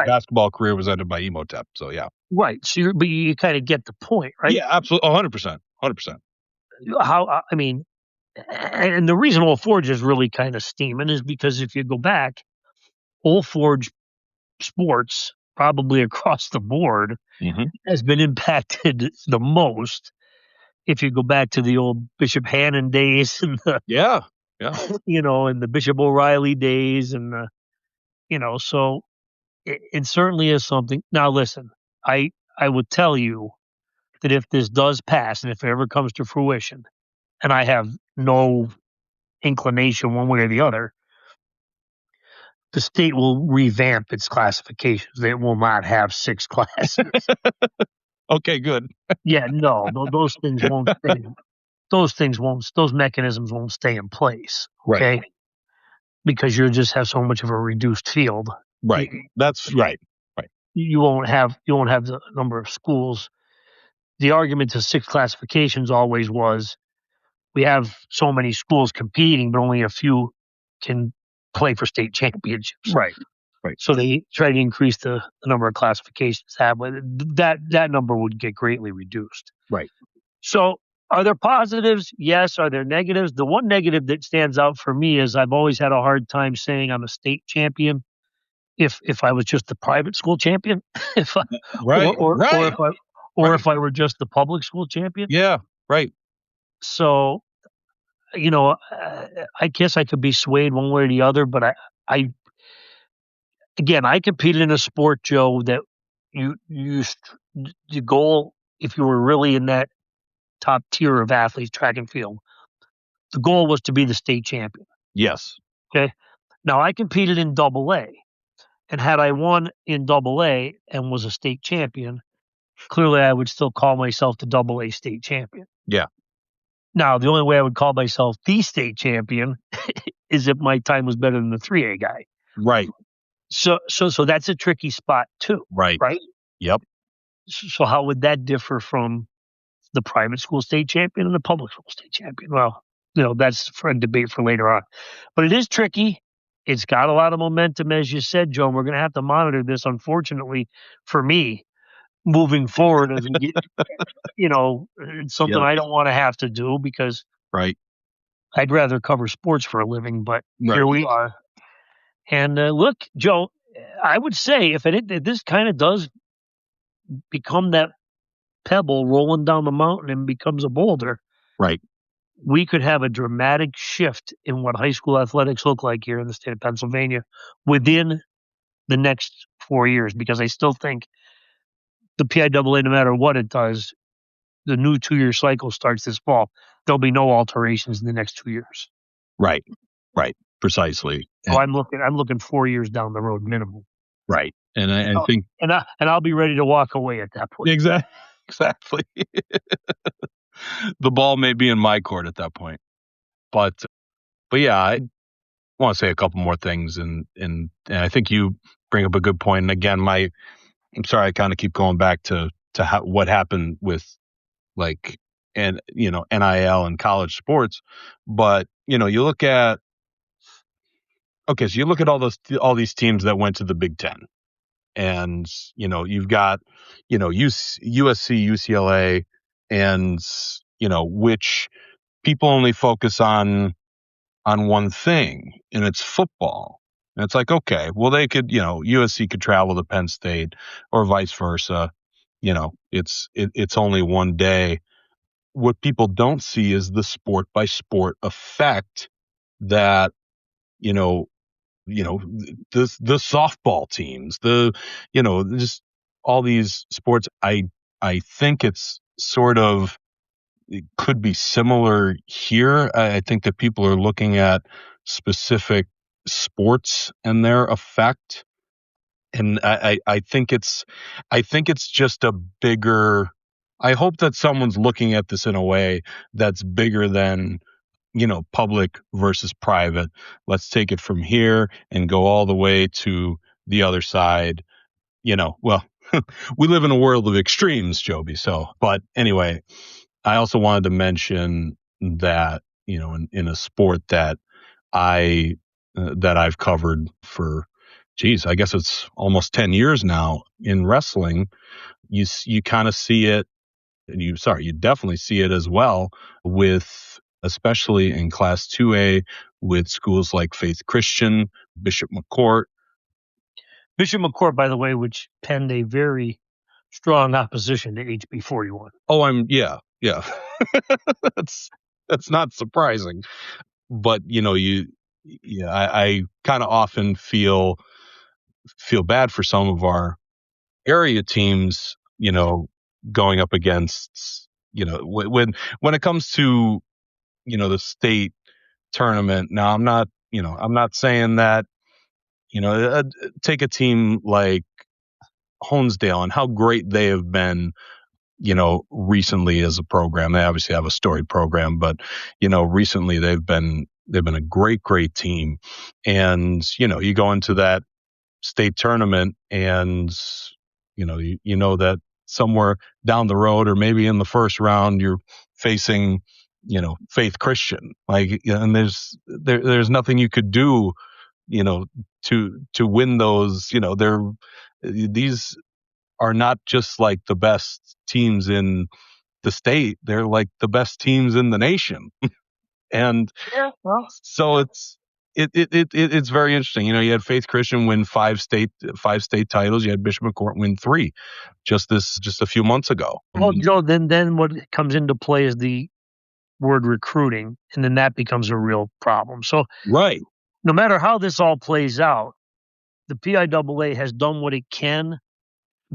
basketball career was ended by Emotep. So yeah. Right. So but you kind of get the point, right? Yeah, absolutely. 100%. 100%. And the reason Old Forge is really kind of steaming is because if you go back, Old Forge sports, probably across the board, has been impacted the most. If you go back to the old Bishop Hannon days and the, and the Bishop O'Reilly days and so it certainly is something. Now, listen, I would tell you that if this does pass and if it ever comes to fruition, and I have no inclination one way or the other, the state will revamp its classifications. They will not have 6 classes. Okay, good. Yeah, no, those things won't stay. Those mechanisms won't stay in place. Okay. Right. Because you'll just have so much of a reduced field. Right. That's right. Right. You won't have the number of schools. The argument to 6 classifications always was we have so many schools competing, but only a few can play for state championships. Right. Right. So they try to increase the number of classifications but that number would get greatly reduced. Right. So are there positives? Yes. Are there negatives? The one negative that stands out for me is I've always had a hard time saying I'm a state champion if I was just the private school champion, if I were just the public school champion. Yeah. Right. So, I guess I could be swayed one way or the other, but I competed in a sport, Joe, that the goal, if you were really in that top tier of athletes, track and field, the goal was to be the state champion. Yes. Okay. Now I competed in AA, and had I won in AA and was a state champion, clearly I would still call myself the AA state champion. Yeah. Now, the only way I would call myself the state champion is if my time was better than the 3A guy. Right. So that's a tricky spot too. Right. Right. Yep. So how would that differ from the private school state champion and the public school state champion? Well, that's for a debate for later on. But it is tricky. It's got a lot of momentum, as you said, Joe. And we're going to have to monitor this, unfortunately, for me, moving forward as we get, it's something I don't want to have to do because I'd rather cover sports for a living, but here we are. And look, Joe, I would say if this kind of does become that pebble rolling down the mountain and becomes a boulder, right, we could have a dramatic shift in what high school athletics look like here in the state of Pennsylvania within the next 4 years, because I still think the PIAA, no matter what it does, the new 2-year cycle starts this fall. There'll be no alterations in the next 2 years. Right. Right. Precisely. So I'm looking 4 years down the road minimum. Right. And I think, and I'll be ready to walk away at that point. Exactly. The ball may be in my court at that point, but yeah, I want to say a couple more things, and I think you bring up a good point. And again, I'm sorry, I kind of keep going back to what happened with NIL and college sports, but you look at all these teams that went to the Big Ten, and you've got USC, UCLA, and which people only focus on one thing, and it's football. And it's like, okay, well, they could, USC could travel to Penn State or vice versa. It's only one day. What people don't see is the sport by sport effect that, the softball teams, just all these sports. I think it's it could be similar here. I think that people are looking at specific sports and their effect. And I think it's just a bigger, I hope that someone's looking at this in a way that's bigger than, public versus private. Let's take it from here and go all the way to the other side. Well, we live in a world of extremes, Joby. But anyway, I also wanted to mention that, in a sport that I've covered for, I guess it's almost 10 years now in wrestling, you kind of see it, you definitely see it as well especially in Class 2A with schools like Faith Christian, Bishop McCourt. Bishop McCourt, by the way, which penned a very strong opposition to HB 41. Oh, yeah. That's not surprising. But, I kind of often feel bad for some of our area teams, going up against, when it comes to, the state tournament. Now, I'm not saying that, take a team like Honesdale and how great they have been, recently as a program. They obviously have a storied program, but, recently they've been a great team. And, you go into that state tournament and, you know that somewhere down the road or maybe in the first round, you're facing, Faith Christian, and there's nothing you could do, to win those. These are not just like the best teams in the state. They're like the best teams in the nation. And so it's very interesting. You had Faith Christian win five state titles. You had Bishop McCourt win 3 just a few months ago. Well, Joe, then what comes into play is the word recruiting, and then that becomes a real problem. So right, no matter how this all plays out, the PIAA has done what it can.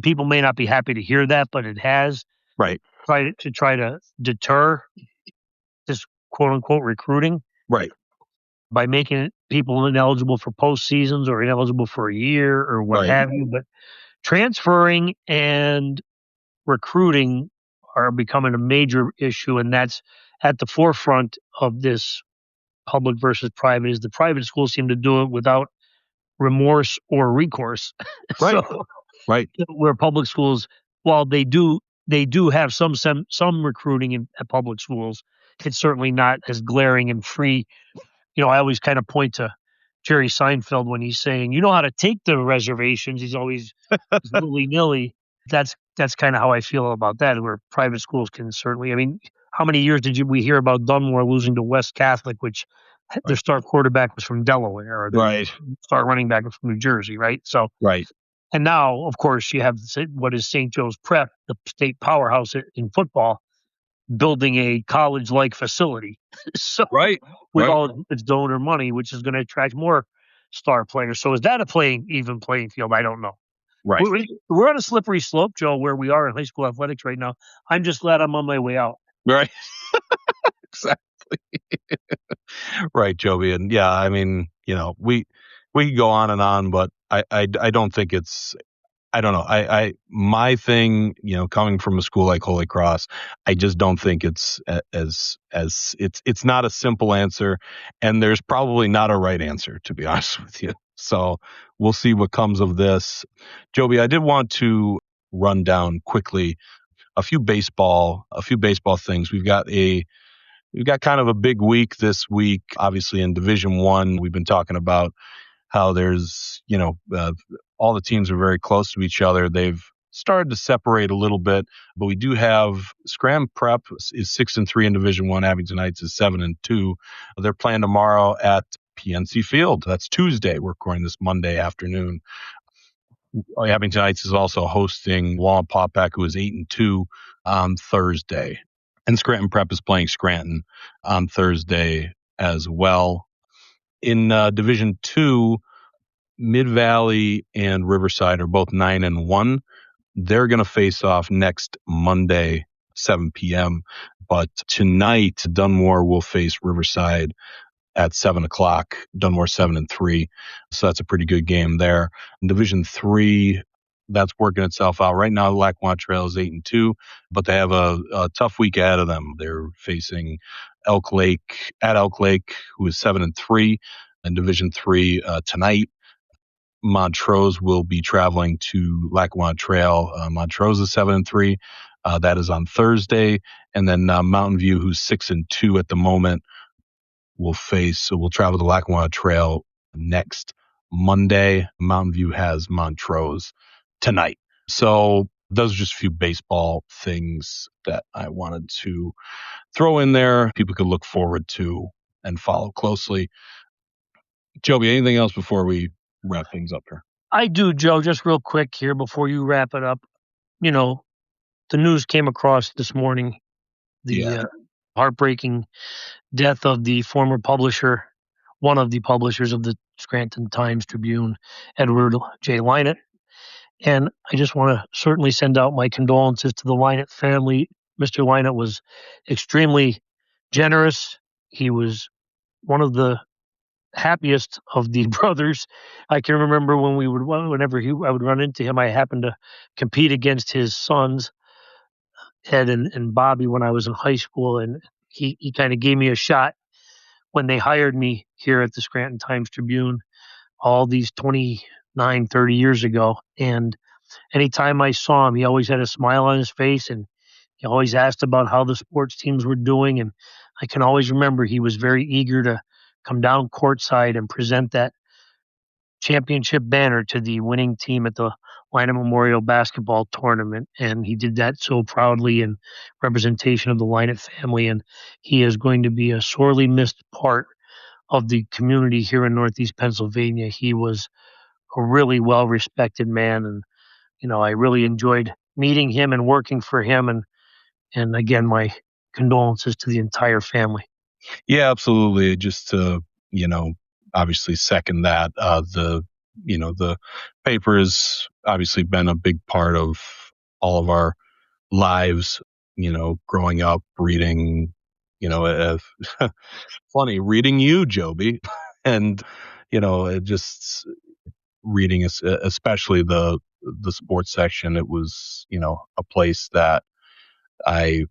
People may not be happy to hear that, but it has. Right. Try to deter this quote unquote recruiting. Right. By making people ineligible for postseasons or ineligible for a year or what have you. But transferring and recruiting are becoming a major issue, and that's at the forefront of this public versus private. Is the private schools seem to do it without remorse or recourse. Right. Right. Where public schools, while they do have some recruiting at public schools, it's certainly not as glaring and free. I always kind of point to Jerry Seinfeld when he's saying, you know how to take the reservations. He's always willy-nilly. That's kind of how I feel about that, where private schools can certainly. I mean, how many years did we hear about Dunmore losing to West Catholic, which their star quarterback was from Delaware, or their star running back was from New Jersey, right? So, right. And now, of course, you have what is St. Joe's Prep, the state powerhouse in football, building a college-like facility. So, with all its donor money, which is going to attract more star players. So is that a even playing field? I don't know. Right. We're on a slippery slope, Joe, where we are in high school athletics right now. I'm just glad I'm on my way out. Right. Exactly. Right, Joby. And yeah, I mean, we could go on and on, but I don't think it's, I don't know. My thing, coming from a school like Holy Cross, I just don't think it's it's not a simple answer, and there's probably not a right answer, to be honest with you. So we'll see what comes of this. Joby, I did want to run down quickly a few baseball things. We've got kind of a big week this week, obviously in Division I. We've been talking about how there's, all the teams are very close to each other. They've started to separate a little bit, but we do have Scranton Prep is 6-3 in Division I. Abington Heights is 7-2. They're playing tomorrow at PNC Field. That's Tuesday. We're recording this Monday afternoon. Abington Heights is also hosting Wallenpaupack, who is 8-2 on Thursday. And Scranton Prep is playing Scranton on Thursday as well. In Division II, Mid-Valley and Riverside are both 9-1. They're going to face off next Monday, 7 p.m. But tonight, Dunmore will face Riverside at 7:00. Dunmore 7-3. So that's a pretty good game there. In Division 3, that's working itself out. Right now, Lackawanna Trail is 8-2, but they have a tough week ahead of them. They're facing Elk Lake, who is 7-3 in Division 3 tonight. Montrose will be traveling to Lackawanna Trail. Montrose is 7-3. That is on Thursday. And then Mountain View, who's 6-2 at the moment, will travel to Lackawanna Trail next Monday. Mountain View has Montrose tonight. So those are just a few baseball things that I wanted to throw in there. People could look forward to and follow closely. Joby, anything else before we wrap things up here? I do, Joe, just real quick here before you wrap it up. You know, the news came across this morning, the heartbreaking death of the former publisher, one of the publishers of the Scranton Times-Tribune, Edward J. Lynott. And I just want to certainly send out my condolences to the Lynott family. Mr. Lynott was extremely generous. He was one of the happiest of the brothers. I can remember when I would run into him, I happened to compete against his sons, Ed and Bobby, when I was in high school, and he kind of gave me a shot when they hired me here at the Scranton Times-Tribune all these 29, 30 years ago. And anytime I saw him, he always had a smile on his face, and he always asked about how the sports teams were doing. And I can always remember he was very eager to come down courtside and present that championship banner to the winning team at the Lynott Memorial Basketball Tournament. And he did that so proudly in representation of the Lynott family. And he is going to be a sorely missed part of the community here in Northeast Pennsylvania. He was a really well-respected man. And, you know, I really enjoyed meeting him and working for him. And again, my condolences to the entire family. Yeah, absolutely. Just to, obviously second that, the paper has obviously been a big part of all of our lives, growing up, reading, funny, reading you, Joby, and, just reading, especially the sports section. It was, a place that I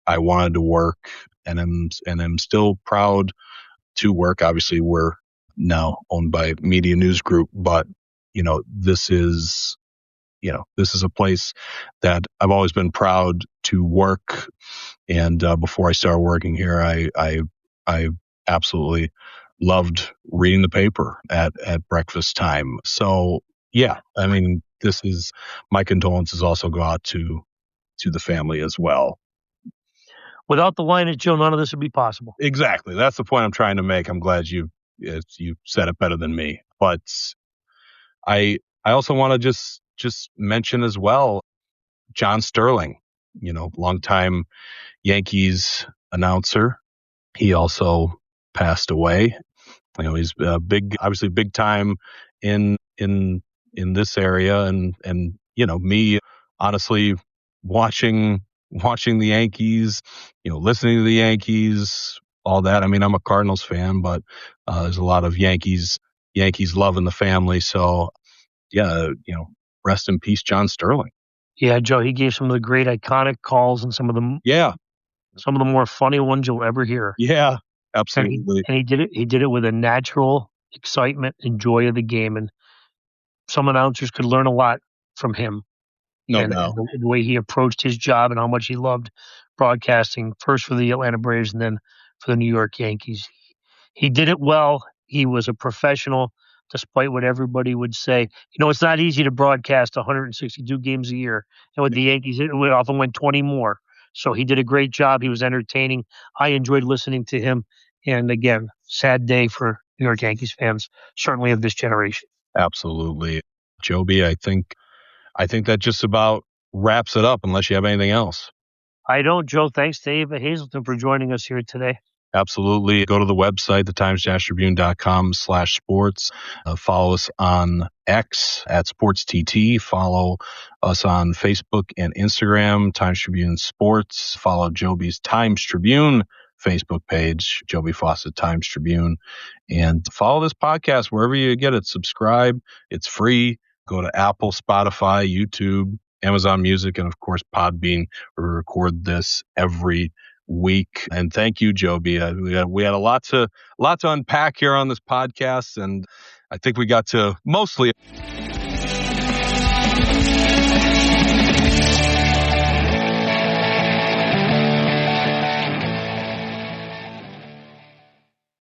wanted to work, and I'm still proud to work. Obviously, we're now owned by Media News Group, but this is a place that I've always been proud to work. And before I started working here, I absolutely loved reading the paper at breakfast time. So yeah, I mean, my condolences also go out to the family as well. Without the Lynott, Joe, none of this would be possible. Exactly. That's the point I'm trying to make. I'm glad you said it better than me. But I also want to just mention as well, John Sterling, longtime Yankees announcer. He also passed away. He's obviously big time in this area, and me, honestly, watching the Yankees, listening to the Yankees, all that. I mean, I'm a Cardinals fan, but there's a lot of Yankees love in the family. So yeah, rest in peace, John Sterling. Yeah, Joe, he gave some of the great iconic calls and some of the more funny ones you'll ever hear. Yeah, absolutely. And he did it with a natural excitement and joy of the game. And some announcers could learn a lot from him. No. The way he approached his job and how much he loved broadcasting, first for the Atlanta Braves and then for the New York Yankees. He did it well. He was a professional, despite what everybody would say. It's not easy to broadcast 162 games a year. And with the Yankees, it often went 20 more. So he did a great job. He was entertaining. I enjoyed listening to him. And again, sad day for New York Yankees fans, certainly of this generation. Absolutely. Joby, I think that just about wraps it up, unless you have anything else. I don't, Joe. Thanks to Ava Hazelton for joining us here today. Absolutely. Go to the website, thetimes-tribune.com/sports. Follow us on X at SportsTT. Follow us on Facebook and Instagram, Times Tribune Sports. Follow Joby's Times Tribune Facebook page, Joby Fawcett Times-Tribune. And follow this podcast wherever you get it. Subscribe. It's free. Go to Apple, Spotify, YouTube, Amazon Music, and of course, Podbean. We record this every week. And thank you, Joby. We had a lot to unpack here on this podcast, and I think we got to mostly